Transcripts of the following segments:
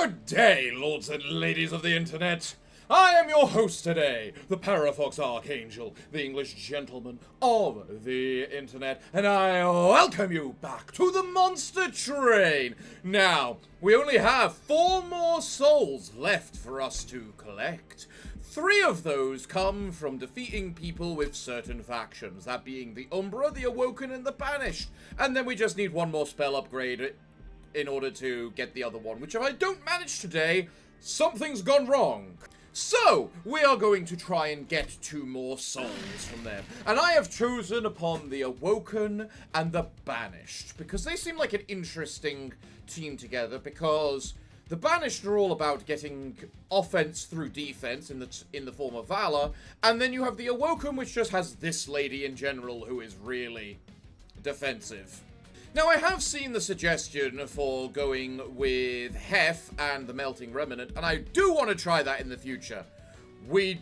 Good day, lords and ladies of the internet. I am your host today, the Parafox Archangel, the English gentleman of the internet, and I welcome you back to the monster train. Now, we only have 4 more souls left for us to collect. 3 of those come from defeating people with certain factions, that being the Umbra, the Awoken, and the Banished. And then we just need 1 more spell upgrade in order to get the other one, which if I don't manage today, something's gone wrong. So, we are going to try and get 2 more souls from them. And I have chosen upon the Awoken and the Banished, because they seem like an interesting team together, because the Banished are all about getting offense through defense in the form of Valor, and then you have the Awoken, which just has this lady in general who is really defensive. Now, I have seen the suggestion for going with Hef and the Melting Remnant, and I do want to try that in the future. We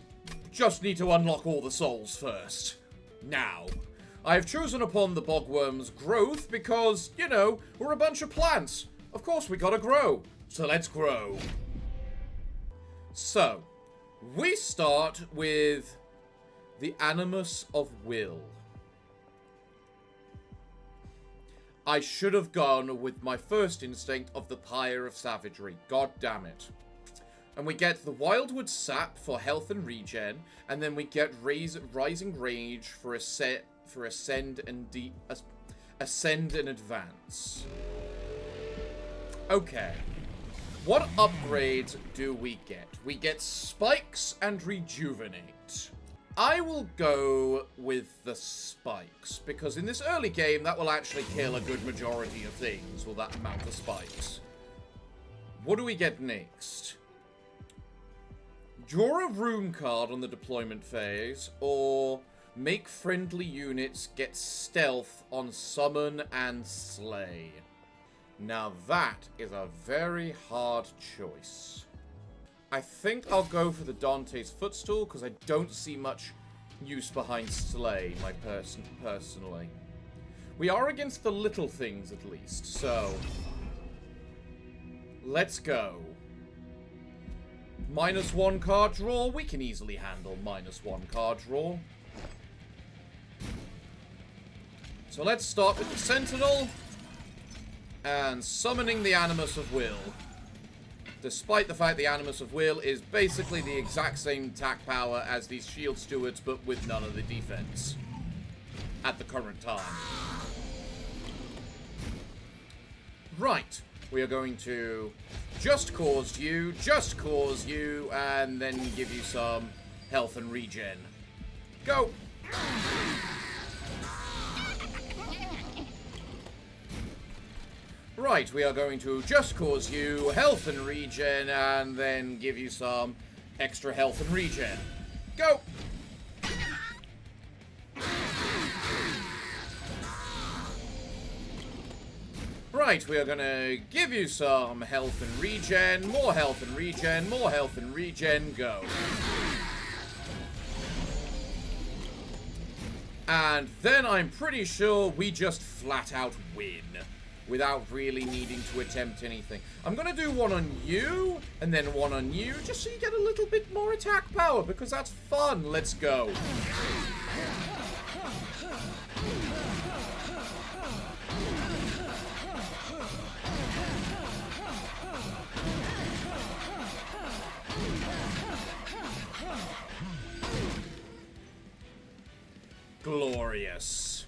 just need to unlock all the souls first. Now, I have chosen upon the Bogworm's growth because, you know, we're a bunch of plants. Of course, we gotta grow. So let's grow. So, we start with the Animus of Will. I should have gone with my first instinct of the Pyre of Savagery. God damn it. And we get the Wildwood Sap for health and regen, and then we get Rising Rage for Ascend and Advance. Okay. What upgrades do we get? We get Spikes and Rejuvenate. I will go with the spikes, because in this early game, that will actually kill a good majority of things with that amount of spikes. What do we get next? Draw a room card on the deployment phase, or make friendly units get stealth on summon and slay. Now that is a very hard choice. I think I'll go for the Dante's Footstool, because I don't see much use behind Slay, personally. We are against the little things, at least, so let's go. -1 card draw, we can easily handle -1 card draw. So let's start with the Sentinel, and summoning the Animus of Will. Despite the fact the Animus of Will is basically the exact same attack power as these Shield Stewards, but with none of the defense. At the current time. Right. We are going to just cause you, and then give you some health and regen. Go! Right, we are going to just cause you health and regen, and then give you some extra health and regen. Go! Right, we are gonna give you some health and regen, more health and regen, more health and regen, go. And then I'm pretty sure we just flat out win, without really needing to attempt anything. I'm going to do one on you, and then one on you, just so you get a little bit more attack power, because that's fun. Let's go. Glorious.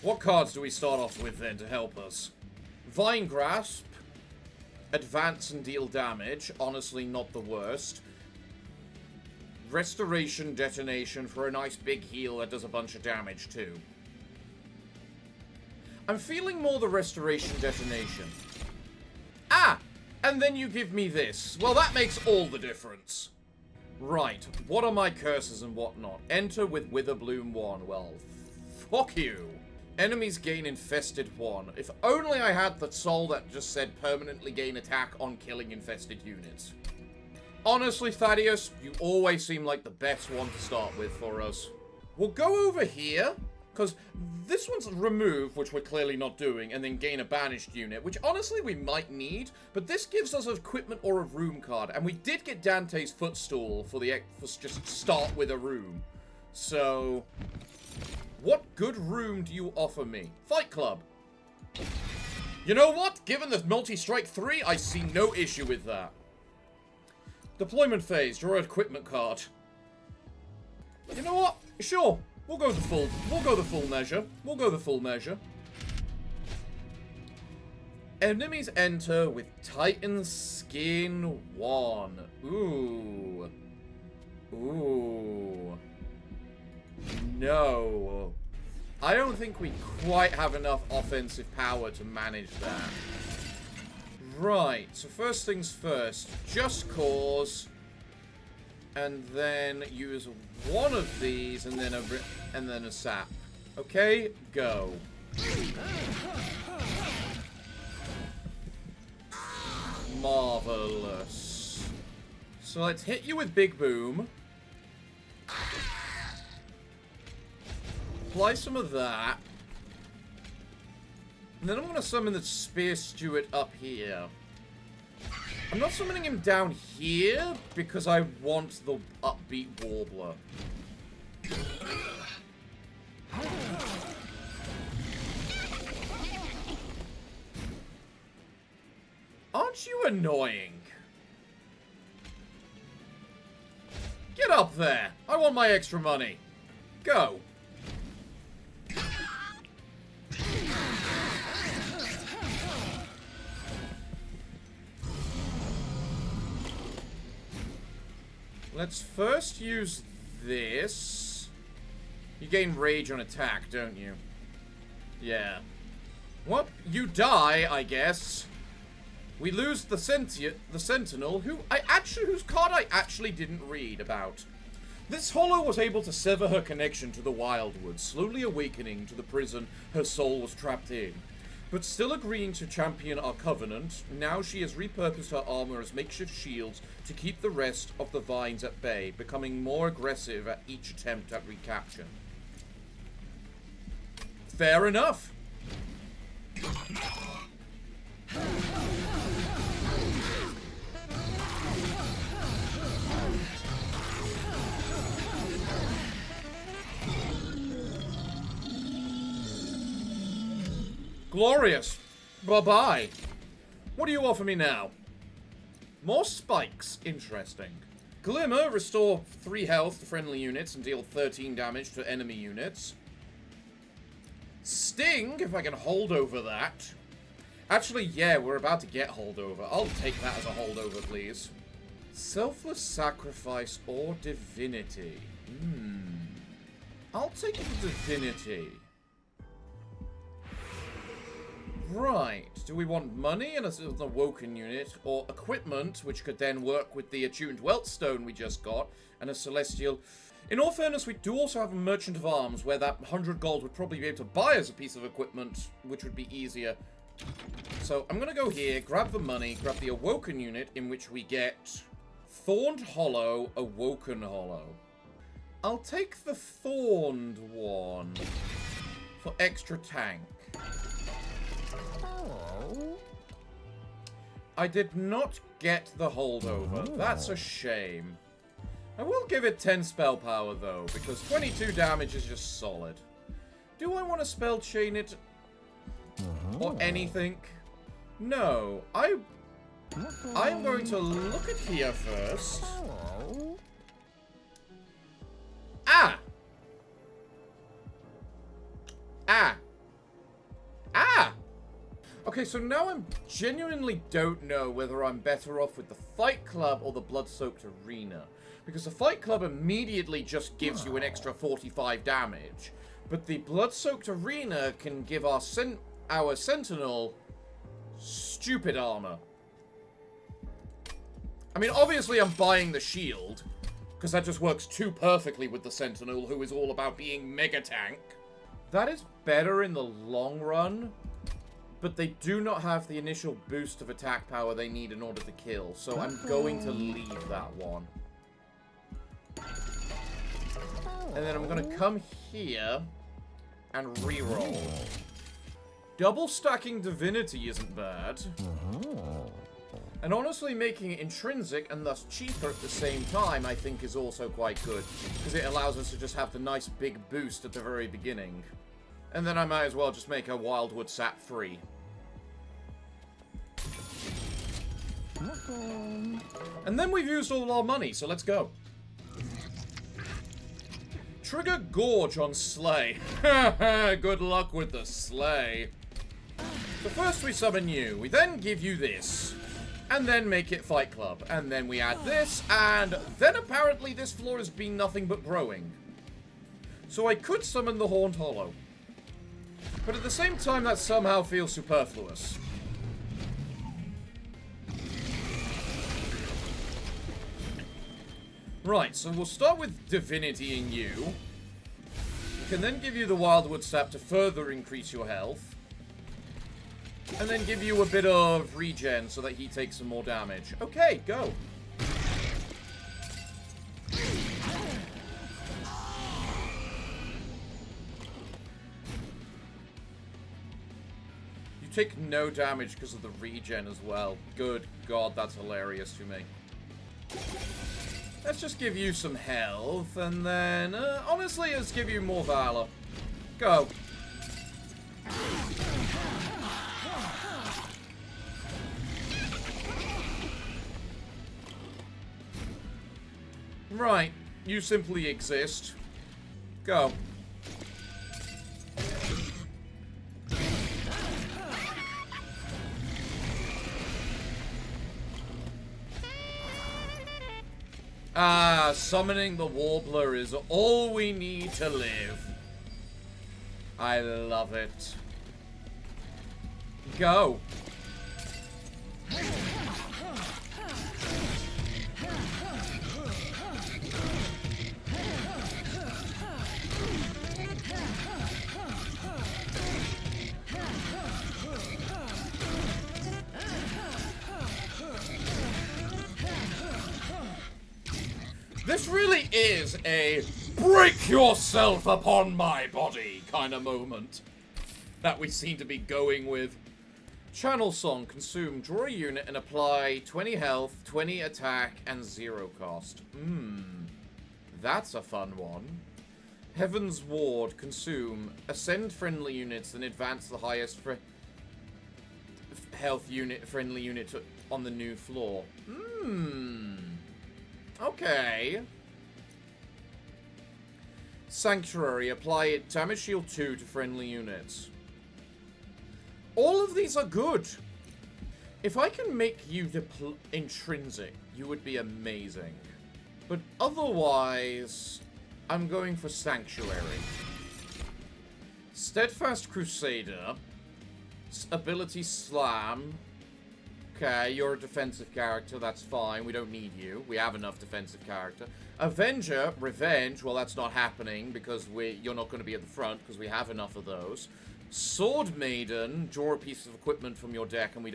What cards do we start off with then to help us? Vine Grasp. Advance and deal damage. Honestly, not the worst. Restoration Detonation for a nice big heal that does a bunch of damage too. I'm feeling more the Restoration Detonation. Ah! And then you give me this. Well, that makes all the difference. Right. What are my curses and whatnot? Enter with Witherbloom 1. Well, fuck you. Enemies gain infested 1. If only I had the soul that just said permanently gain attack on killing infested units. Honestly, Thaddeus, you always seem like the best one to start with for us. We'll go over here, Because this one's remove, which we're clearly not doing, and then gain a banished unit, which honestly we might need, but this gives us an equipment or a room card, and we did get Dante's footstool for just start with a room. So, what good room do you offer me? Fight Club. You know what? Given the multi-strike 3, I see no issue with that. Deployment phase, draw an equipment card. You know what? Sure. We'll go the full measure. We'll go the full measure. Enemies enter with Titan Skin 1. Ooh. Ooh. No. I don't think we quite have enough offensive power to manage that. Right, so first things first. Just Cause. And then use one of these, and then a sap. Okay, go. Marvelous. So let's hit you with Big Boom. Apply some of that. And then I'm going to summon the Spear Steward up here. I'm not summoning him down here because I want the upbeat Warbler. Aren't you annoying? Get up there! I want my extra money. Go. Let's first use this. You gain rage on attack, don't you? Yeah. Well, you die, I guess. We lose the Sentinel, whose card I actually didn't read about. This Hollow was able to sever her connection to the Wildwood, slowly awakening to the prison her soul was trapped in. But still agreeing to champion our covenant, now she has repurposed her armor as makeshift shields to keep the rest of the Vines at bay, becoming more aggressive at each attempt at recapture. Fair enough. Glorious. Bye-bye. What do you offer me now? More spikes. Interesting. Glimmer, restore 3 health to friendly units and deal 13 damage to enemy units. Sting, if I can hold over that. Actually, yeah, we're about to get holdover. I'll take that as a holdover, please. Selfless sacrifice or divinity. I'll take the divinity. Right. Do we want money and an awoken unit, or equipment, which could then work with the attuned Weltstone we just got, and a celestial? In all fairness, we do also have a merchant of arms, where that 100 gold would probably be able to buy us a piece of equipment, which would be easier. So I'm gonna go here, grab the money, grab the awoken unit, in which we get Thorned Hollow, Awoken Hollow. I'll take the Thorned one for extra tank. I did not get the holdover. That's a shame. I will give it 10 spell power, though, because 22 damage is just solid. Do I want to spell chain it? Or anything? No. I'm going to look at here first. Ah! Ah! Ah! Okay, so now I genuinely don't know whether I'm better off with the Fight Club or the Blood-Soaked Arena. Because the Fight Club immediately just gives you an extra 45 damage. But the Blood-Soaked Arena can give our Sentinel stupid armor. I mean, obviously I'm buying the shield, because that just works too perfectly with the Sentinel, who is all about being mega tank. That is better in the long run, but they do not have the initial boost of attack power they need in order to kill, so I'm going to leave that one. And then I'm going to come here and reroll. Double stacking divinity isn't bad. And honestly, making it intrinsic and thus cheaper at the same time, I think is also quite good. Because it allows us to just have the nice big boost at the very beginning. And then I might as well just make a Wildwood Sap free. And then we've used all our money, so let's go. Trigger Gorge on Slay. Good luck with the Slay. So first we summon you, we then give you this, and then make it Fight Club, and then we add this, and then apparently this floor has been nothing but growing. So I could summon the Horned Hollow. But at the same time that somehow feels superfluous. Right, so we'll start with Divinity in you. We can then give you the Wildwood Sap to further increase your health. And then give you a bit of regen so that he takes some more damage. Okay, go. You take no damage because of the regen as well. Good God, that's hilarious to me. Let's just give you some health, and then, honestly, let's give you more Valor. Go. Right, you simply exist. Go. Ah, summoning the Warbler is all we need to live. I love it. Go. This really is a break yourself upon my body kind of moment that we seem to be going with. Channel Song. Consume. Draw a unit and apply 20 health, 20 attack, and 0 cost. That's a fun one. Heaven's Ward. Consume. Ascend friendly units and advance the highest health unit, friendly unit on the new floor. Okay. Sanctuary. Apply it. Damage shield 2 to friendly units. All of these are good. If I can make you intrinsic, you would be amazing. But otherwise, I'm going for Sanctuary. Steadfast Crusader. Ability Slam. Okay, you're a defensive character, that's fine. We don't need you. We have enough defensive character. Avenger, Revenge, well that's not happening because you're not going to be at the front because we have enough of those. Sword Maiden, draw a piece of equipment from your deck and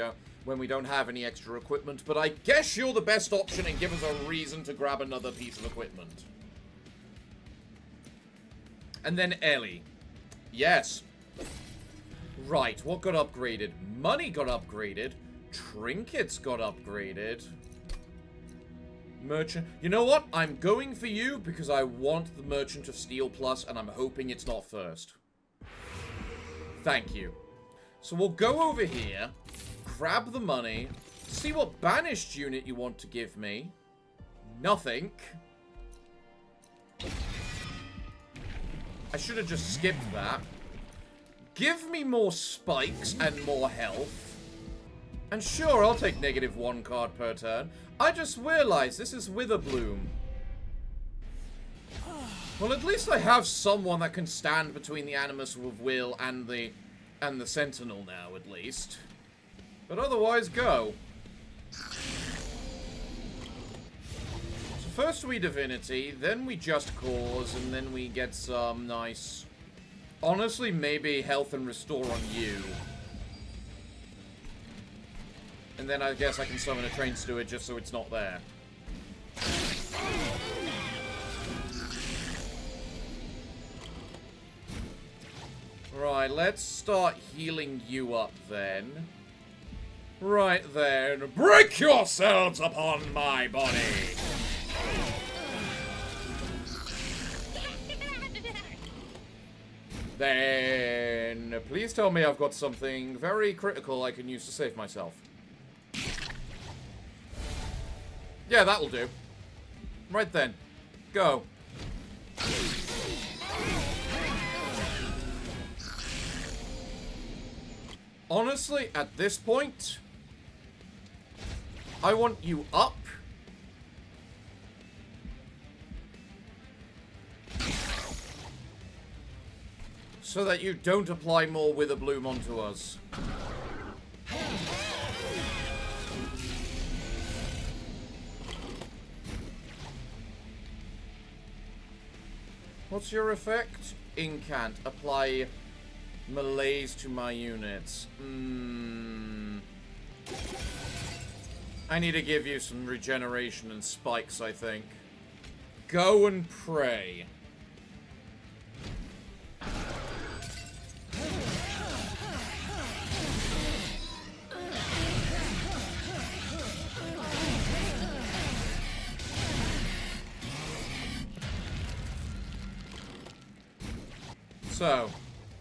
when we don't have any extra equipment, but I guess you're the best option and give us a reason to grab another piece of equipment. And then Ellie. Yes. Right, what got upgraded? Money got upgraded. Trinkets got upgraded. Merchant. You know what? I'm going for you because I want the Merchant of Steel Plus and I'm hoping it's not first. Thank you. So we'll go over here, grab the money, see what banished unit you want to give me. Nothing. I should have just skipped that. Give me more spikes and more health. And sure, I'll take -1 card per turn. I just realized this is Witherbloom. Well, at least I have someone that can stand between the Animus of Will and the Sentinel now, at least. But otherwise, go. So first we Divinity, then we Just Cause, and then we get some nice... Honestly, maybe Health and Restore on you. And then I guess I can summon a Train Steward just so it's not there. Right, let's start healing you up then. Right then, break yourselves upon my body! Then, please tell me I've got something very critical I can use to save myself. Yeah, that'll do. Right then. Go. Honestly, at this point, I want you up. So that you don't apply more Wither Bloom onto us. What's your effect? Incant. Apply malaise to my units. I need to give you some regeneration and spikes, I think. Go and pray. So,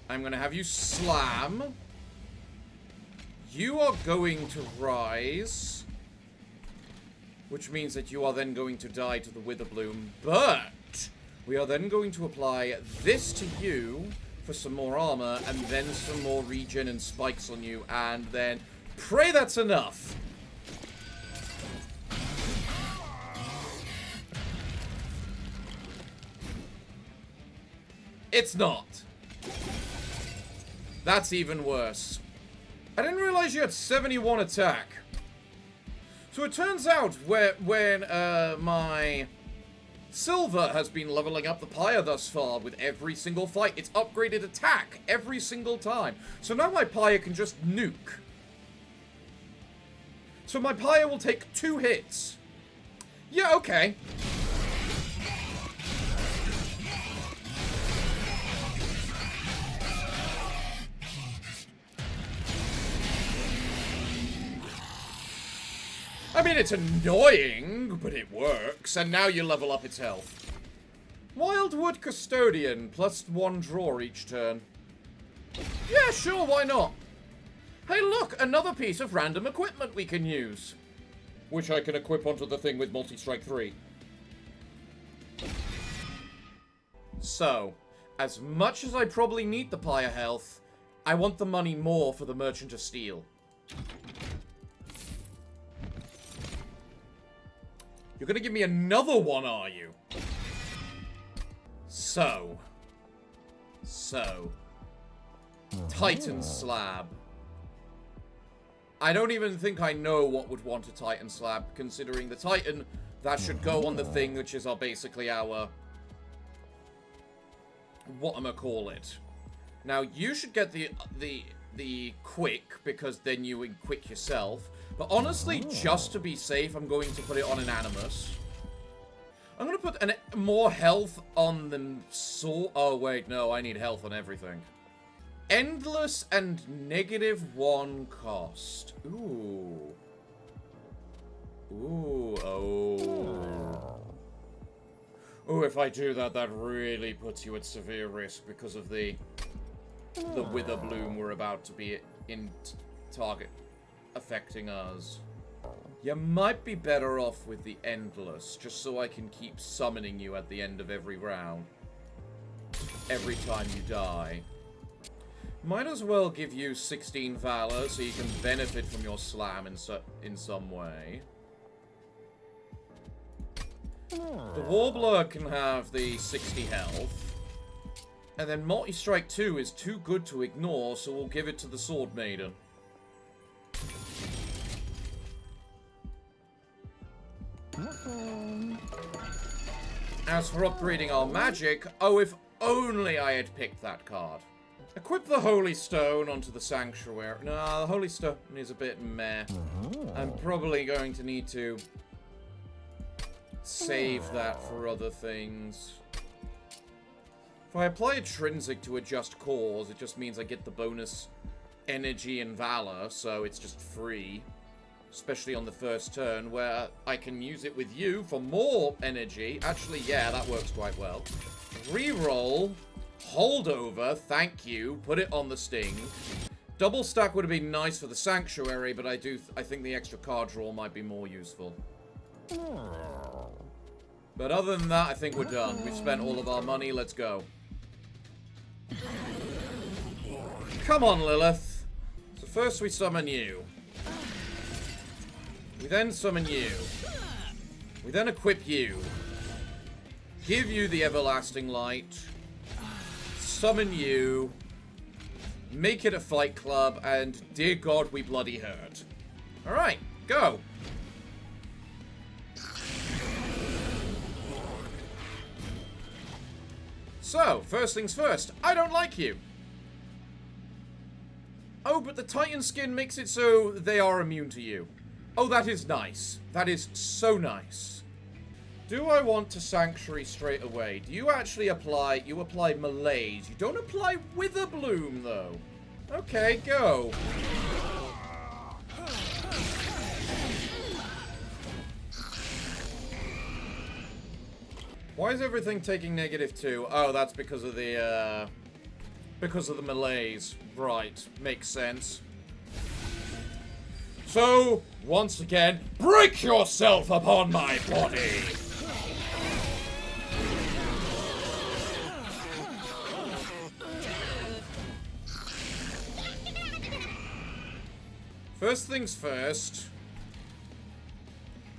I'm going to have you slam. You are going to rise. Which means that you are then going to die to the Wither Bloom. But we are then going to apply this to you for some more armor. And then some more regen and spikes on you. And then pray that's enough. It's not. That's even worse. I didn't realize you had 71 attack. So it turns out when my Silver has been leveling up the Pyre thus far with every single fight, it's upgraded attack every single time. So now my Pyre can just nuke. So my Pyre will take 2 hits. Yeah, okay. I mean, it's annoying, but it works. And now you level up its health. Wildwood Custodian, +1 draw each turn. Yeah, sure, why not? Hey, look, another piece of random equipment we can use. Which I can equip onto the thing with Multi-Strike 3. So, as much as I probably need the Pyre health, I want the money more for the Merchant of Steel. You're gonna give me another one, are you? So. Titan Slab. I don't even think I know what would want a Titan Slab, considering the Titan, that should go on the thing, which is basically our... whatchamacallit. Now, you should get the quick, because then you quick yourself. But honestly, just to be safe, I'm going to put it on an Animus. I'm going to put more health on the sword. Oh, wait, no, I need health on everything. Endless and -1 cost. Ooh. Ooh, oh. Ooh, if I do that, that really puts you at severe risk because of the Wither Bloom we're about to be in target. Affecting us. You might be better off with the Endless, just so I can keep summoning you at the end of every round. Every time you die. Might as well give you 16 Valor, so you can benefit from your slam in some way. The Warbler can have the 60 health. And then Multi-Strike 2 is too good to ignore, so we'll give it to the Sword Maiden. As for upgrading our magic, oh, if only I had picked that card. Equip the Holy Stone onto the Sanctuary. No, the Holy Stone is a bit meh. I'm probably going to need to save that for other things. If I apply Intrinsic to adjust cores, it just means I get the bonus energy and valor, so it's just free. Especially on the first turn, where I can use it with you for more energy. Actually, yeah, that works quite well. Reroll, holdover, thank you, put it on the sting. Double stack would have been nice for the Sanctuary, but I think the extra card draw might be more useful. But other than that, I think we're done. We've spent all of our money, let's go. Come on, Lilith. So first we summon you. We then summon you. We then equip you. Give you the Everlasting Light. Summon you. Make it a fight club, and dear God, we bloody hurt. Alright, go. So, first things first, I don't like you. Oh, but the Titan skin makes it so they are immune to you. Oh, that is nice. That is so nice. Do I want to Sanctuary straight away? Do you actually apply... You apply Malaise. You don't apply Witherbloom, though. Okay, go. Why is everything taking -2? Oh, that's because of the, Malaise. Right. Makes sense. So, once again, break yourself upon my body! First things first,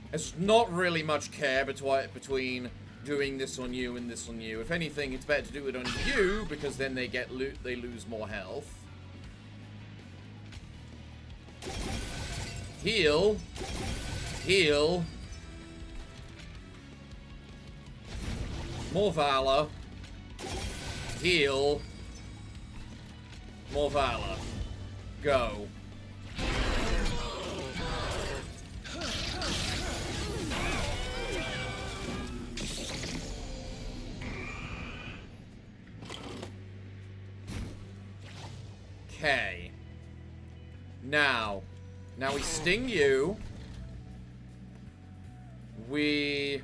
there's not really much care between doing this on you and this on you. If anything, it's better to do it on you, because then they lose more health. Heal. Heal. More valor. Heal. More valor. Go. Okay. Now we sting you. We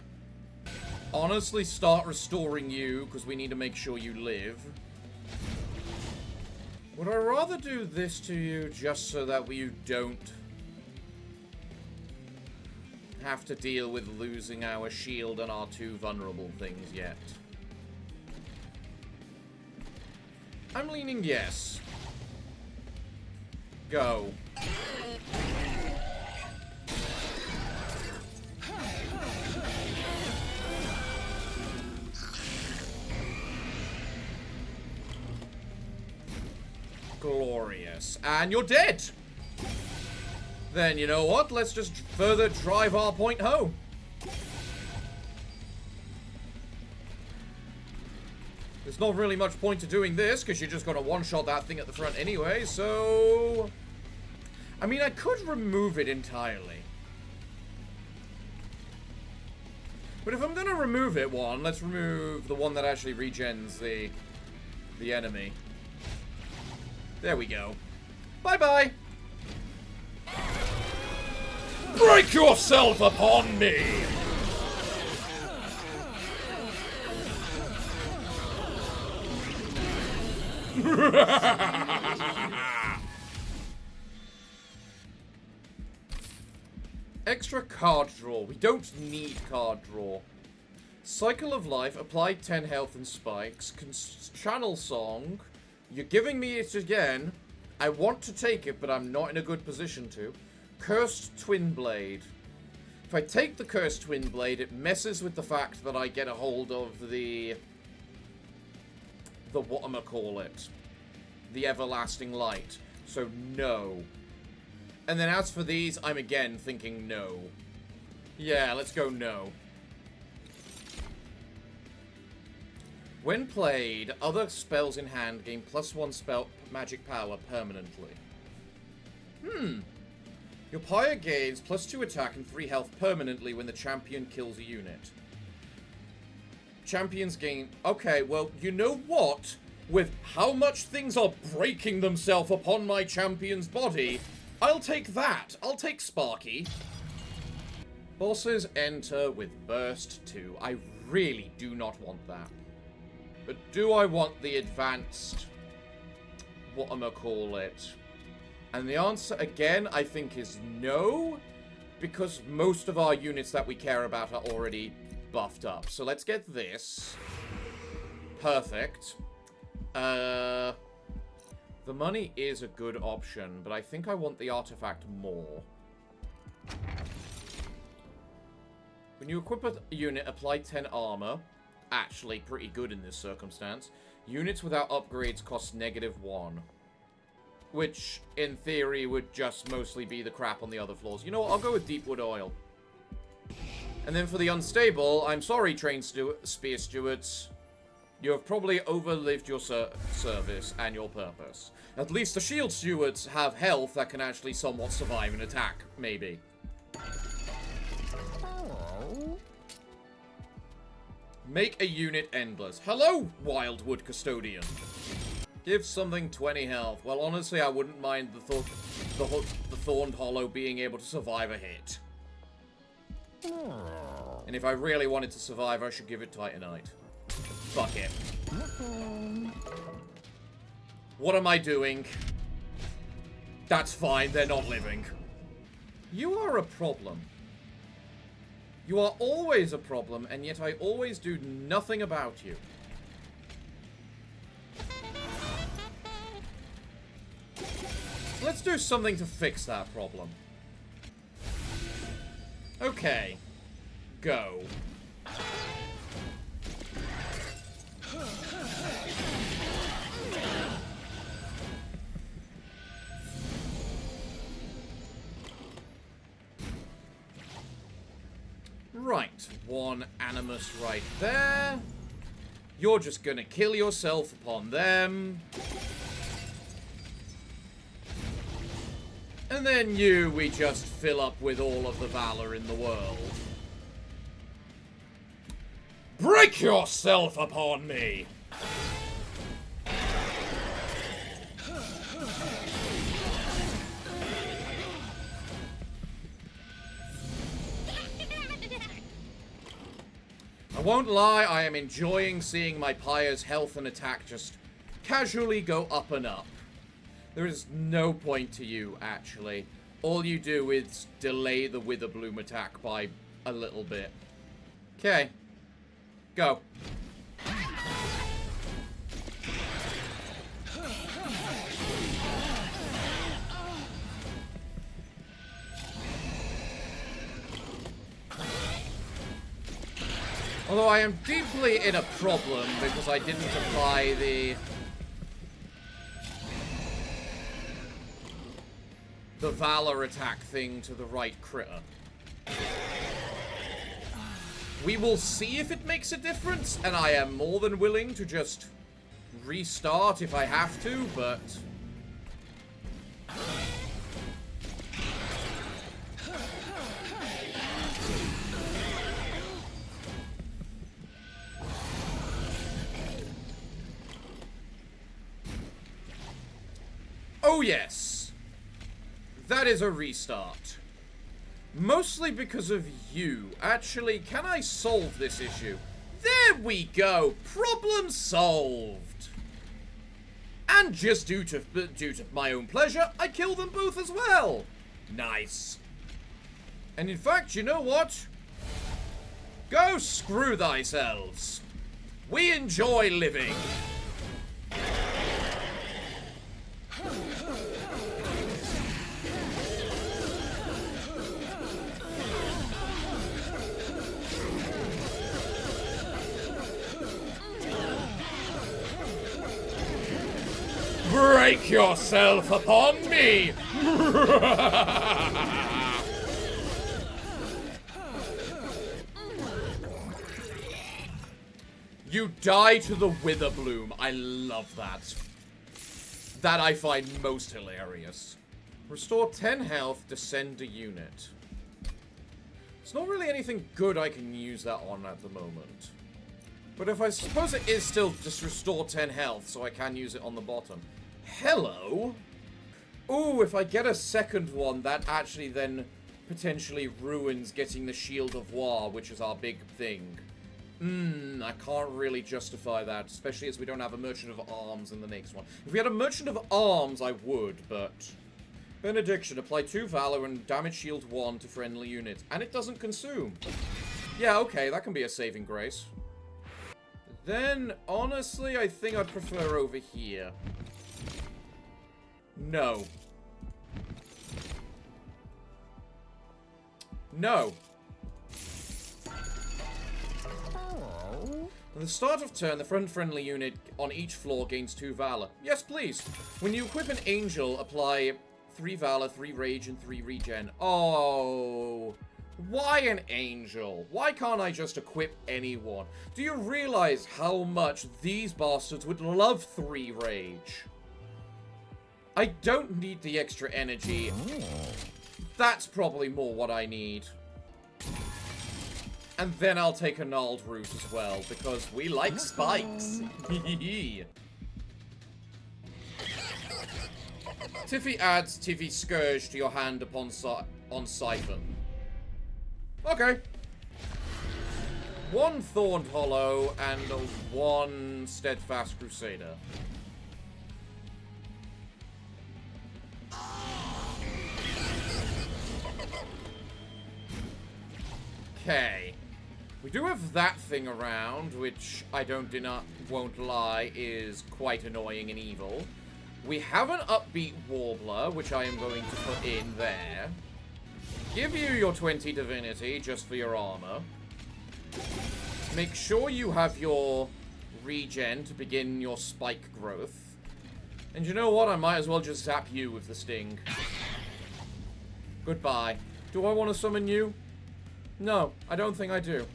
honestly start restoring you because we need to make sure you live. Would I rather do this to you just so that you don't have to deal with losing our shield and our 2 vulnerable things yet? I'm leaning yes. Go. Glorious. And you're dead! Then, you know what? Let's just further drive our point home. There's not really much point to doing this, because you're just going to one-shot that thing at the front anyway, so... I mean, I could remove it entirely. But if I'm going to remove it, let's remove the one that actually regens the enemy. There we go. Bye-bye! Break yourself upon me! Extra card draw. We don't need card draw. Cycle of Life. Apply 10 health and spikes. Channel Song. You're giving me it again. I want to take it, but I'm not in a good position to. Cursed Twin Blade. If I take the Cursed Twin Blade, it messes with the fact that I get a hold of the whatchamacallit. The Everlasting Light. So, no. And then as for these, I'm again thinking no. Yeah, let's go no. When played, other spells in hand gain +1 spell magic power permanently. Your pyre gains +2 attack and 3 health permanently when the champion kills a unit. Champions gain... Okay, well, you know what? With how much things are breaking themselves upon my champion's body, I'll take that. I'll take Sparky. Bosses enter with Burst 2. I really do not want that. But do I want the advanced... whatchamacallit? And the answer, again, I think is no. Because most of our units that we care about are already buffed up. So let's get this. Perfect. The money is a good option, but I think I want the artifact more. When you equip a unit, apply 10 armor. Actually, pretty good in this circumstance. Units without upgrades cost -1. Which, in theory, would just mostly be the crap on the other floors. You know what? I'll go with Deepwood Oil. And then for the unstable, I'm sorry, Train Spear Stewards. You have probably overlived your service and your purpose. At least the Shield Stewards have health that can actually somewhat survive an attack, maybe. Make a unit endless. Hello, Wildwood Custodian. Give something 20 health. Well, honestly, I wouldn't mind the Thorned Hollow being able to survive a hit. And if I really wanted to survive, I should give it Titanite. Fuck it. What am I doing? That's fine, they're not living. You are a problem. You are always a problem, and yet I always do nothing about you. Let's do something to fix that problem. Okay. Go. Right. One Animus right there. You're just gonna kill yourself upon them. And then you, we just fill up with all of the valor in the world. Break yourself upon me! I won't lie, I am enjoying seeing my Pyre's health and attack just casually go up and up. There is no point to you, actually. All you do is delay the Witherbloom attack by a little bit. Okay. Go. Although I am deeply in a problem because I didn't apply the Valor attack thing to the right critter. We will see if it makes a difference, and I am more than willing to just restart if I have to, but... Oh yes! That is a restart. Mostly because of you. Actually, can I solve this issue? There we go! Problem solved! And just due to my own pleasure, I kill them both as well! Nice. And in fact, you know what? Go screw thyselves. We enjoy living. Break yourself upon me! You die to the Witherbloom. I love that. That I find most hilarious. Restore 10 health, descend a unit. It's not really anything good I can use that on at the moment. But if I suppose it is still just restore 10 health, so I can use it on the bottom. Hello? Ooh, if I get a second one, that actually then potentially ruins getting the Shield of War, which is our big thing. I can't really justify that, especially as we don't have a Merchant of Arms in the next one. If we had a Merchant of Arms, I would, but... Benediction, apply 2 Valor and damage shield 1 to friendly units, and it doesn't consume. Yeah, okay, that can be a saving grace. Then, honestly, I think I'd prefer over here. No. No. At the start of turn, the front friendly unit on each floor gains 2 Valor. Yes, please. When you equip an Angel, apply 3 Valor, 3 Rage, and 3 Regen. Oh. Why an Angel? Why can't I just equip anyone? Do you realize how much these bastards would love 3 Rage? I don't need the extra energy. That's probably more what I need. And then I'll take a gnarled root as well, because we like spikes. Tiffy adds Tiffy Scourge to your hand upon on Siphon. Okay. 1 Thorned Hollow and 1 Steadfast Crusader. Okay. We do have that thing around, which I won't lie, is quite annoying and evil. We have an upbeat Warbler, which I am going to put in there. Give you your 20 divinity, just for your armor. Make sure you have your regen to begin your spike growth. And you know what? I might as well just zap you with the sting. Goodbye. Do I want to summon you? No, I don't think I do.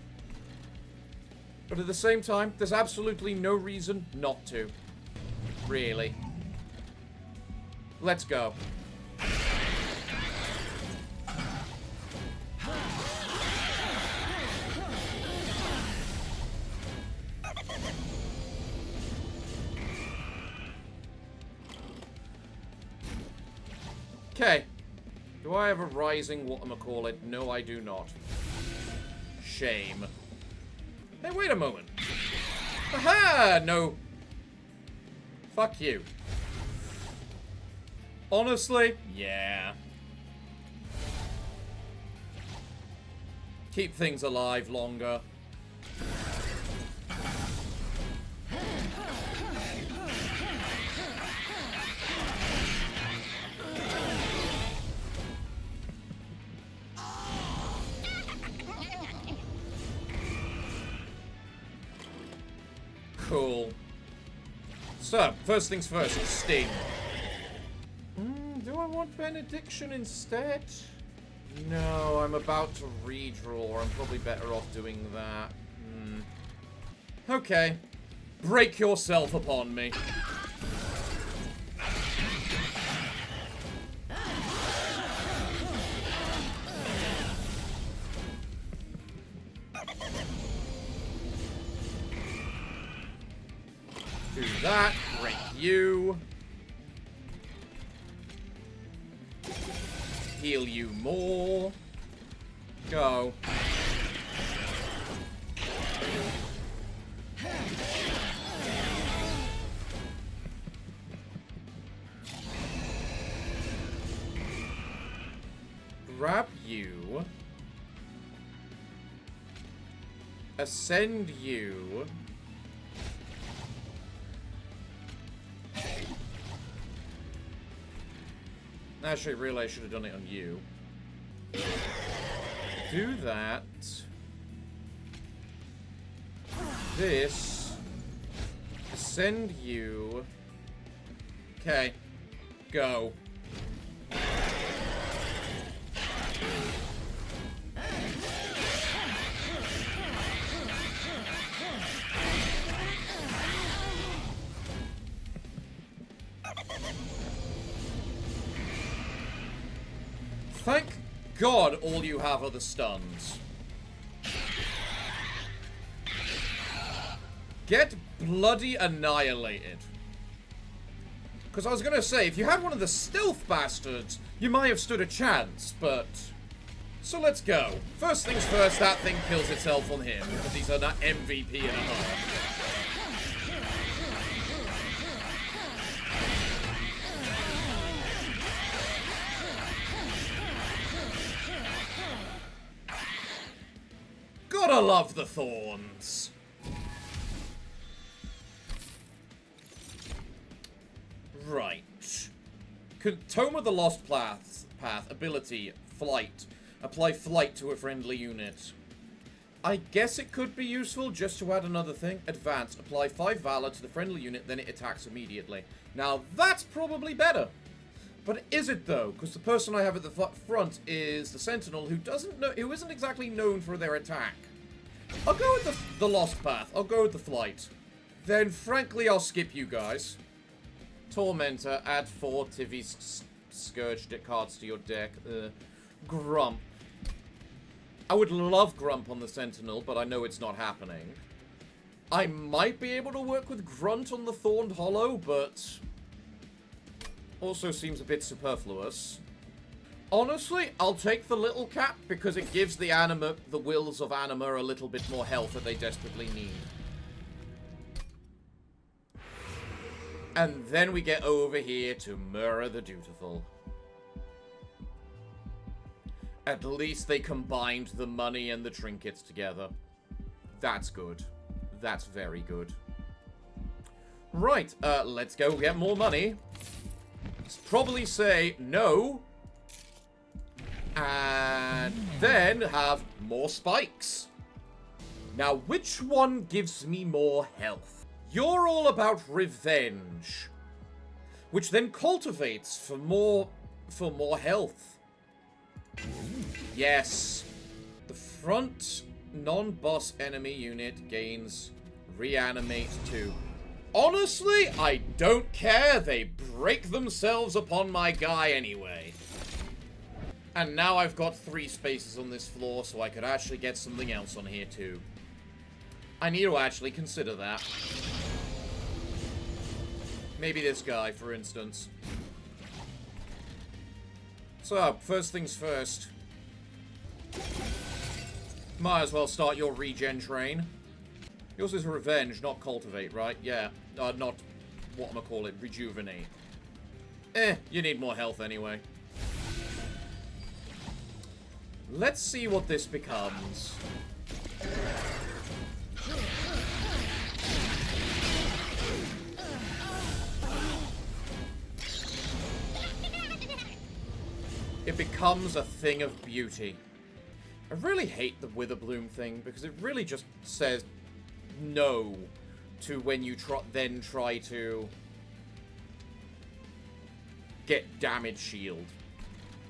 But at the same time, there's absolutely no reason not to. Really. Let's go. Okay. Do I have a rising whatchamacallit? No, I do not. Shame. Hey, wait a moment. Aha! No. Fuck you. Honestly, yeah. Keep things alive longer. Cool. So, first things first, it's Sting. Do I want Benediction instead? No, I'm about to redraw. I'm probably better off doing that. Okay. Break yourself upon me. Do that. Break you. Heal you more. Go. Grab you. Ascend you. Actually, really, I should have done it on you. Do that. This. Ascend you. Okay. Go. Thank God all you have are the stuns. get bloody annihilated. Because I was going to say, if you had one of the stealth bastards, you might have stood a chance, but... So let's go. First things first, that thing kills itself on him, because he's an MVP and a half. Gotta love the thorns. Right. Tome of the Lost Path, ability, flight. Apply flight to a friendly unit. I guess it could be useful just to add another thing. Advance. Apply 5 Valor to the friendly unit, then it attacks immediately. Now, that's probably better. But is it, though? Because the person I have at the front is the Sentinel, who isn't exactly known for their attack. I'll go with the Lost Path. I'll go with the flight. Then, frankly, I'll skip you guys. Tormentor, add 4 Tivi's Scourge cards to your deck. Grump. I would love Grump on the Sentinel, but I know it's not happening. I might be able to work with Grunt on the Thorned Hollow, but... also seems a bit superfluous. Honestly, I'll take the little cat because it gives the wills of Anima a little bit more health that they desperately need. And then we get over here to Mura the Dutiful. At least they combined the money and the trinkets together. That's good. That's very good. Right, let's go get more money. Probably say no. And then have more spikes. Now, which one gives me more health? You're all about revenge. Which then cultivates for more health. Yes. The front non-boss enemy unit gains reanimate 2. Honestly, I don't care. They break themselves upon my guy anyway. And now I've got 3 spaces on this floor, so I could actually get something else on here too. I need to actually consider that. Maybe this guy, for instance. So, first things first. Might as well start your regen train. Yours is revenge, not cultivate, right? Yeah. Not, whatchamacallit, rejuvenate. You need more health anyway. Let's see what this becomes. It becomes a thing of beauty. I really hate the Witherbloom thing, because it really just says no to when you then try to get damage shield.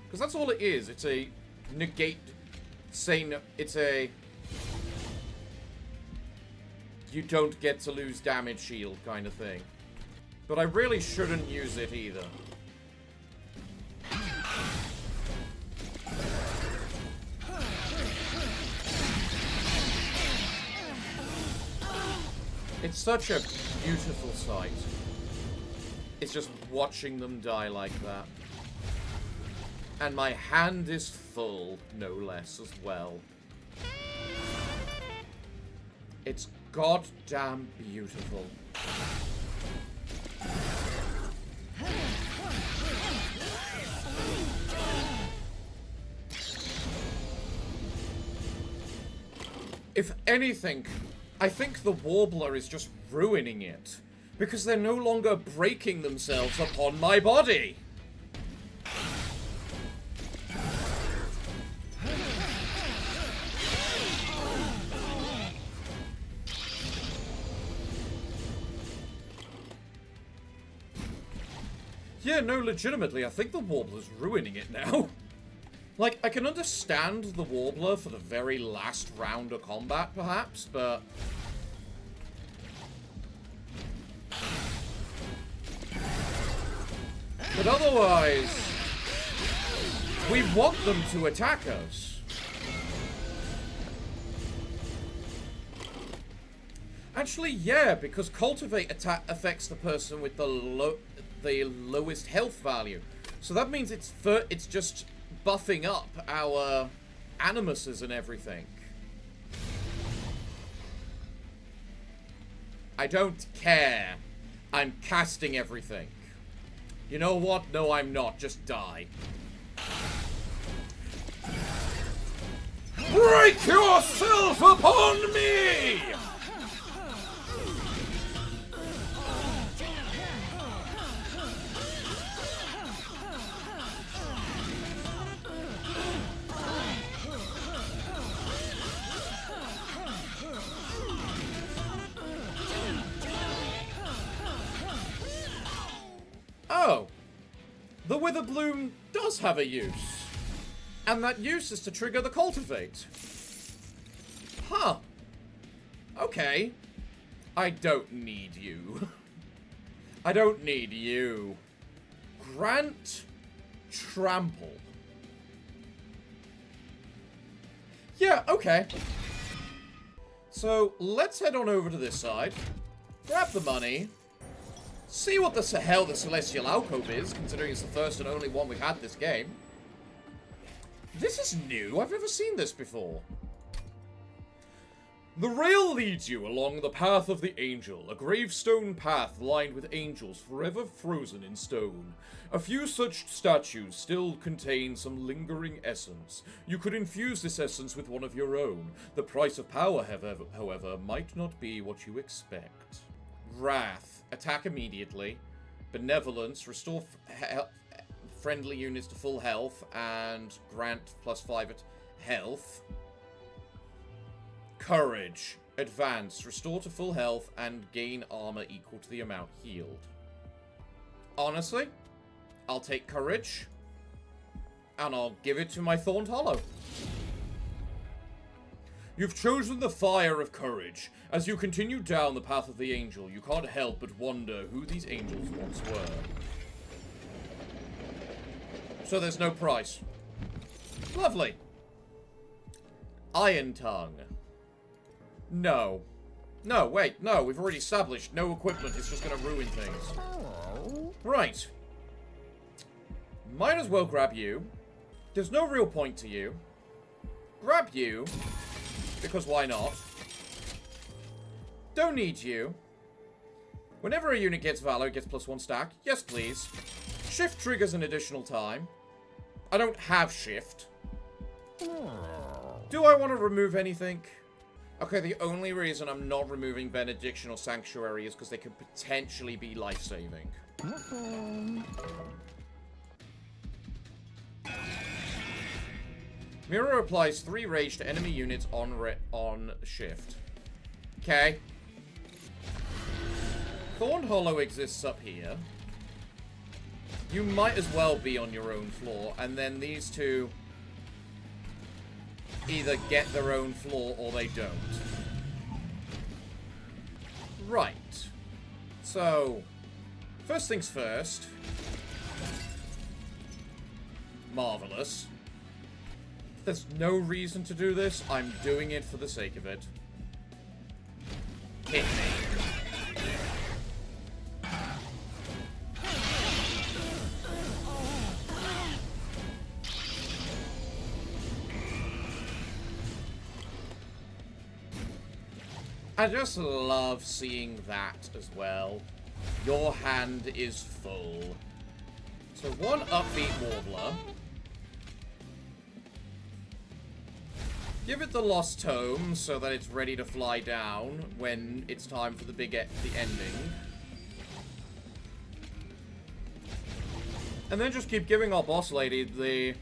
Because that's all it is. It's a negate, saying it's a you don't get to lose damage shield kind of thing. But I really shouldn't use it either. It's such a beautiful sight. It's just watching them die like that. And my hand is full, no less, as well. It's goddamn beautiful. If anything, I think the Warbler is just ruining it. Because they're no longer breaking themselves upon my body. Yeah, no, legitimately, I think the Warbler's ruining it now. Like, I can understand the Warbler for the very last round of combat, perhaps, but... but otherwise, we want them to attack us. Actually, yeah, because Cultivate attack affects the person with the lowest health value. So that means it's just buffing up our animuses and everything. I don't care. I'm casting everything. You know what? No, I'm not. Just die. Break yourself upon me! Oh, the Wither Bloom does have a use. And that use is to trigger the Cultivate. Huh. Okay. I don't need you. I don't need you. Grant Trample. Yeah, okay. So, let's head on over to this side. Grab the money. See what the hell the Celestial Alcove is, considering it's the first and only one we've had this game. This is new. I've never seen this before. The rail leads you along the path of the angel, a gravestone path lined with angels forever frozen in stone. A few such statues still contain some lingering essence. You could infuse this essence with one of your own. The price of power, however, might not be what you expect. Wrath. Attack immediately. Benevolence. Restore friendly units to full health and grant +5 at health. Courage. Advance. Restore to full health and gain armor equal to the amount healed. Honestly, I'll take courage. And I'll give it to my Thorned Hollow. You've chosen the fire of courage. As you continue down the path of the angel, you can't help but wonder who these angels once were. So there's no price. Lovely. Iron Tongue. No. No, wait, no, we've already established no equipment, it's just gonna ruin things. Right. Might as well grab you. There's no real point to you. Grab you. Because why not? Don't need you. Whenever a unit gets Valor, it gets +1 stack. Yes, please. Shift triggers an additional time. I don't have Shift. Do I want to remove anything? Okay, the only reason I'm not removing Benediction or Sanctuary is because they could potentially be life-saving. Mirror applies 3 rage to enemy units on shift. Okay. Thorned Hollow exists up here. You might as well be on your own floor, and then these two either get their own floor or they don't. Right. So, first things first. Marvelous. There's no reason to do this. I'm doing it for the sake of it. Hit me. I just love seeing that as well. Your hand is full. So one upbeat Warbler. Give it the Lost Tome so that it's ready to fly down when it's time for the ending. And then just keep giving our boss lady the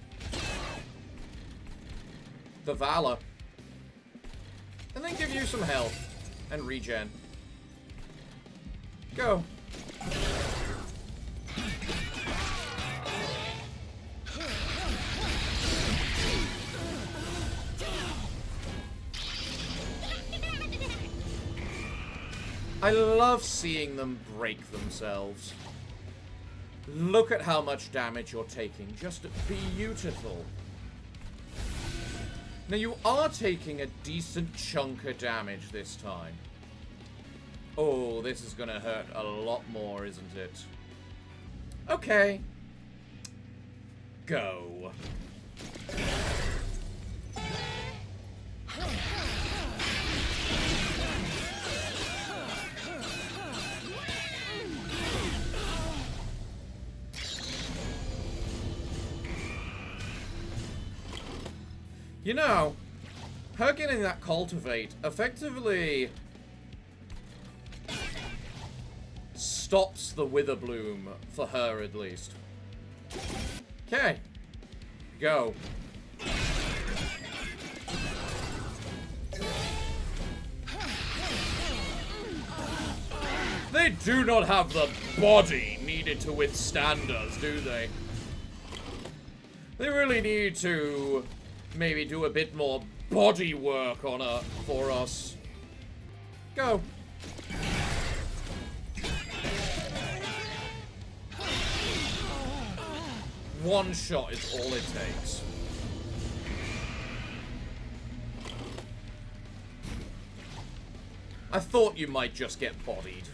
Valor. And then give you some health and regen. Go. I love seeing them break themselves. Look at how much damage you're taking. Just beautiful. Now, you are taking a decent chunk of damage this time. Oh, this is gonna hurt a lot more, isn't it? Okay. Go. You know, her getting that cultivate effectively stops the wither bloom, for her at least. Okay. Go. They do not have the body needed to withstand us, do they? They really need to maybe do a bit more body work on her for us. Go. One shot is all it takes. I thought you might just get bodied.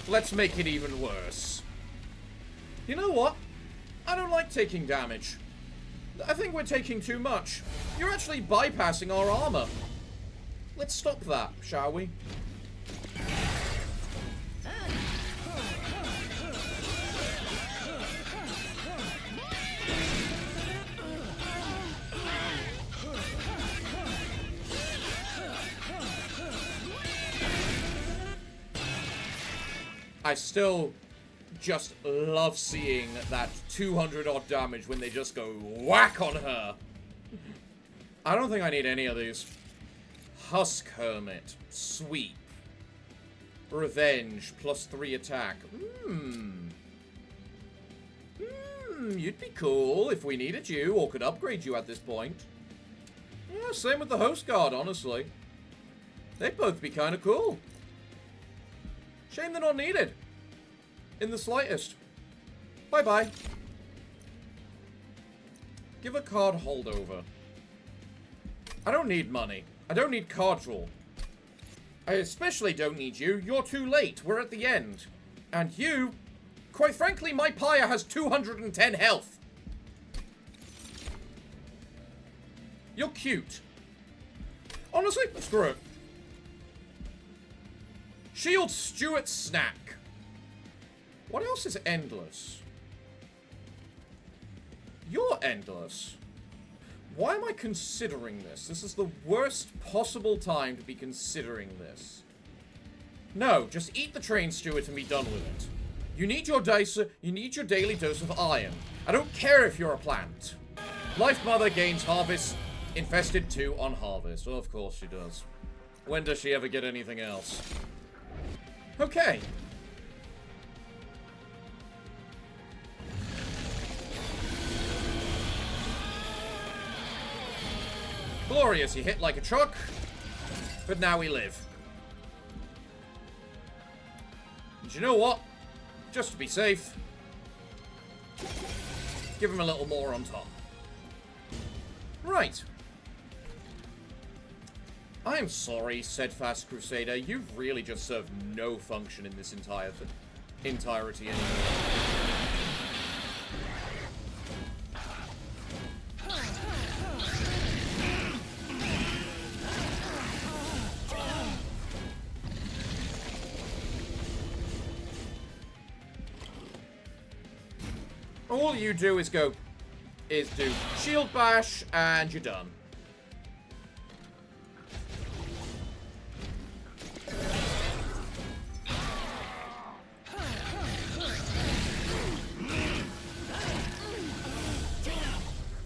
Let's make it even worse. You know what? I don't like taking damage. I think we're taking too much. You're actually bypassing our armor. Let's stop that, shall we? I still just love seeing that 200 odd damage when they just go whack on her. I don't think I need any of these. Husk Hermit. Sweep. Revenge. +3 attack. You'd be cool if we needed you or could upgrade you at this point. Yeah, same with the Host Guard, honestly. They'd both be kind of cool. Shame they're not needed. In the slightest. Bye-bye. Give a card holdover. I don't need money. I don't need card draw. I especially don't need you. You're too late. We're at the end. And you... Quite frankly, my pyre has 210 health. You're cute. Honestly, screw it. Shield Stuart Snack. What else is endless? You're endless. Why am I considering this? This is the worst possible time to be considering this. No, just eat the train, Stuart, and be done with it. You need your daily dose of iron. I don't care if you're a plant. Life Mother gains harvest, infested 2 on harvest. Oh, of course she does. When does she ever get anything else? Okay. Glorious, he hit like a truck, but now we live. And you know what? Just to be safe, give him a little more on top. Right. I am sorry, Steadfast Crusader. You've really just served no function in this entirety anymore. All you do is do shield bash, and you're done.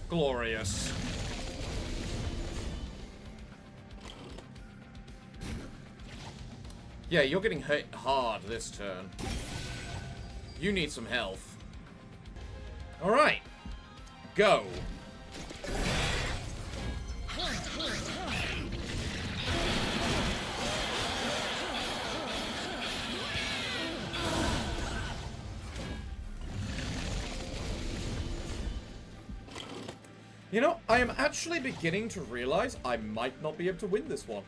Glorious. Yeah, you're getting hit hard this turn. You need some health. Alright. Go. You know, I am actually beginning to realize I might not be able to win this one.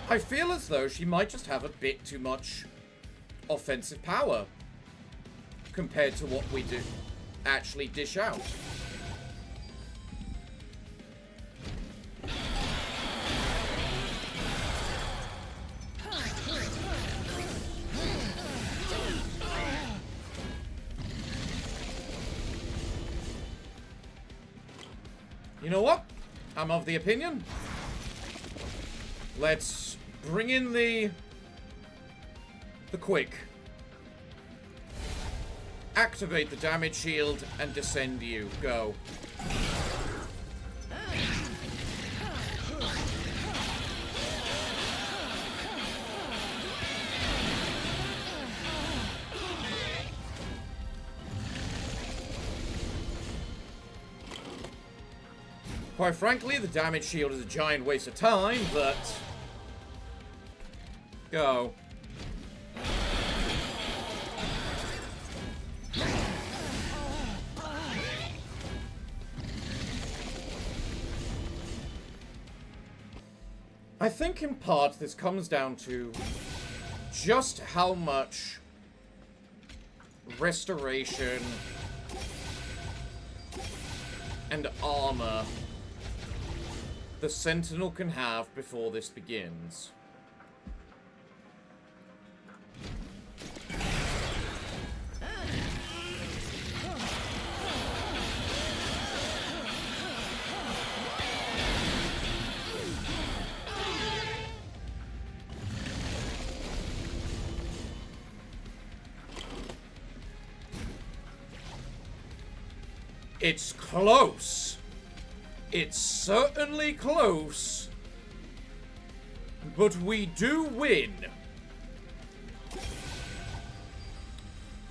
I feel as though she might just have a bit too much offensive power compared to what we do actually dish out. You know what? I'm of the opinion. Let's bring in the quick. Activate the damage shield and descend you. Go. Quite frankly, the damage shield is a giant waste of time, but... Go. I think in part this comes down to just how much restoration and armor the Sentinel can have before this begins. It's close. It's certainly close. But we do win.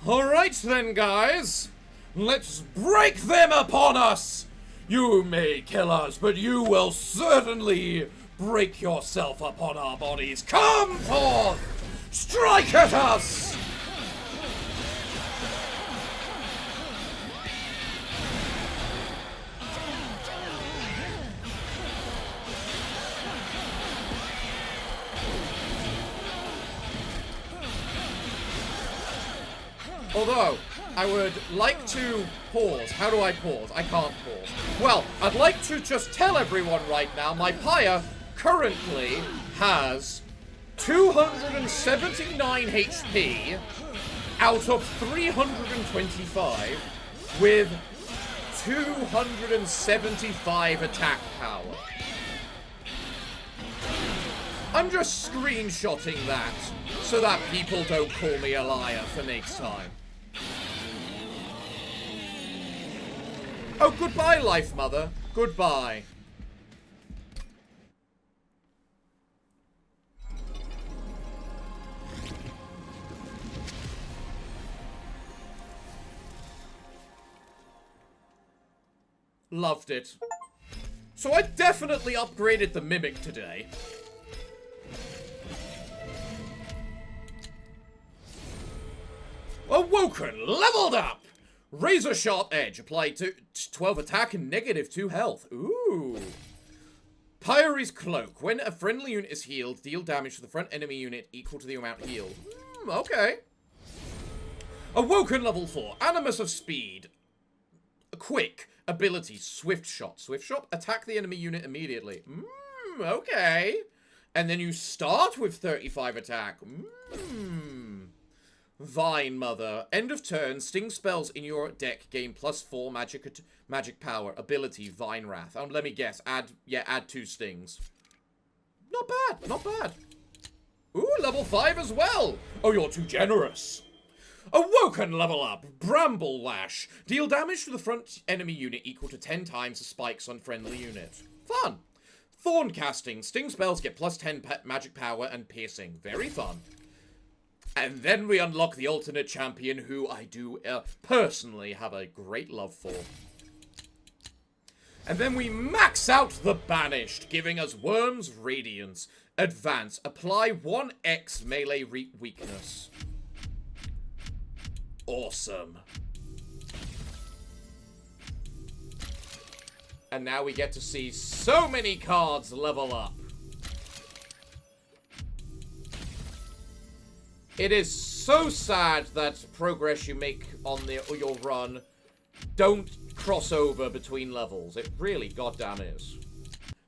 Alright then, guys. Let's break them upon us. You may kill us, but you will certainly break yourself upon our bodies. Come forth! Strike at us! Although, I would like to pause. How do I pause? I can't pause. Well, I'd like to just tell everyone right now, my Pyre currently has 279 HP out of 325 with 275 attack power. I'm just screenshotting that so that people don't call me a liar for next time. Oh, goodbye, Life Mother. Goodbye. Loved it. So I definitely upgraded the Mimic today. Awoken, leveled up! Razor Sharp Edge, applied to 12 attack and -2 health. Ooh. Pyre's Cloak. When a friendly unit is healed, deal damage to the front enemy unit equal to the amount healed. Okay. Awoken level 4. Animus of Speed. Quick. Ability. Swift Shot. Swift Shot. Attack the enemy unit immediately. Okay. And then you start with 35 attack. Vine Mother. End of turn. Sting spells in your deck gain +4 magic power. Ability. Vine Wrath. Let me guess. Add 2 stings. Not bad. Not bad. Ooh, level 5 as well. Oh, you're too generous. Awoken level up. Bramble Lash. Deal damage to the front enemy unit equal to 10 times the spikes on friendly unit. Fun. Thorn Casting. Sting spells get +10 magic power and piercing. Very fun. And then we unlock the alternate champion, who I do personally have a great love for. And then we max out the Banished, giving us Worm's Radiance. Advance. Apply 1x melee weakness. Awesome. And now we get to see so many cards level up. It is so sad that progress you make on your run don't cross over between levels. It really goddamn is.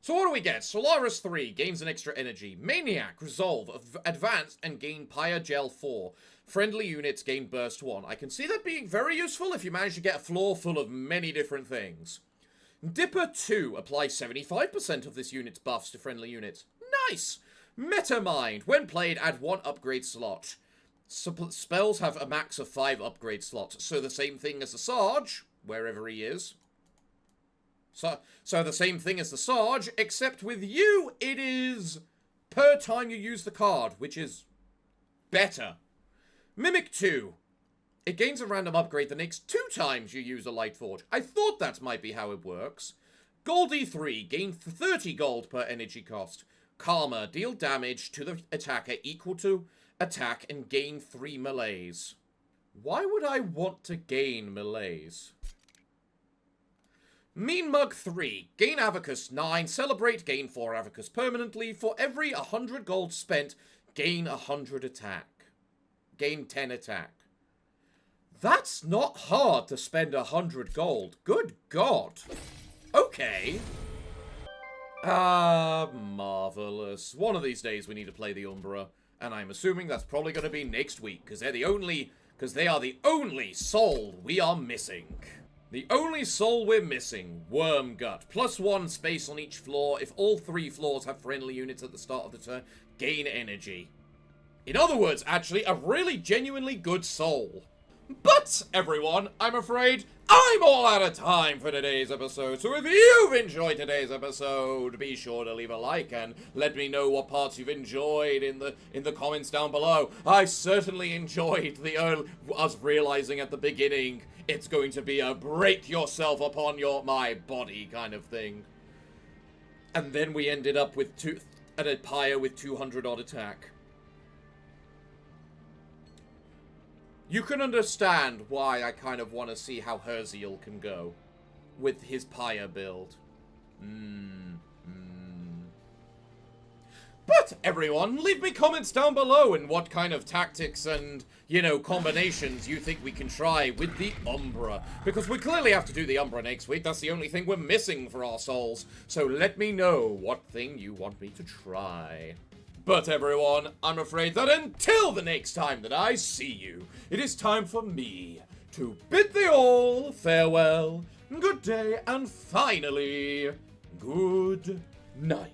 So what do we get? Solaris 3 gains an extra energy. Maniac, Resolve, Advance, and gain Pyre Gel 4. Friendly units gain Burst 1. I can see that being very useful if you manage to get a floor full of many different things. Dipper 2 applies 75% of this unit's buffs to friendly units. Nice! Metamind. When played, add 1 upgrade slot. Spells have a max of 5 upgrade slots, so the same thing as the Sarge, wherever he is. So the same thing as the Sarge, except with you, it is per time you use the card, which is better. Mimic 2. It gains a random upgrade the next 2 times you use a Lightforge. I thought that might be how it works. Goldie 3. Gain 30 gold per energy cost. Karma. Deal damage to the attacker equal to attack and gain 3 melees. Why would I want to gain melees? Mean Mug 3. Gain Avacus 9. Celebrate. Gain 4 Avacus permanently. For every 100 gold spent, gain 100 attack. Gain 10 attack. That's not hard to spend 100 gold. Good God. Okay. Marvelous. One of these days we need to play the Umbra. And I'm assuming that's probably going to be next week. Because they are the only soul we are missing. The only soul we're missing, Wormgut. +1 space on each floor. If all 3 floors have friendly units at the start of the turn, gain energy. In other words, actually, a really genuinely good soul. But, everyone, I'm afraid I'm all out of time for today's episode. So if you've enjoyed today's episode, be sure to leave a like and let me know what parts you've enjoyed in the comments down below. I certainly enjoyed us realizing at the beginning it's going to be a break yourself upon my body kind of thing. And then we ended up with a pyre with 200 odd attack. You can understand why I kind of want to see how Herziel can go with his pyre build. But, everyone, leave me comments down below in what kind of tactics and, combinations you think we can try with the Umbra. Because we clearly have to do the Umbra next week. That's the only thing we're missing for our souls. So let me know what thing you want me to try. But everyone, I'm afraid that until the next time that I see you, it is time for me to bid thee all farewell, good day, and finally, good night.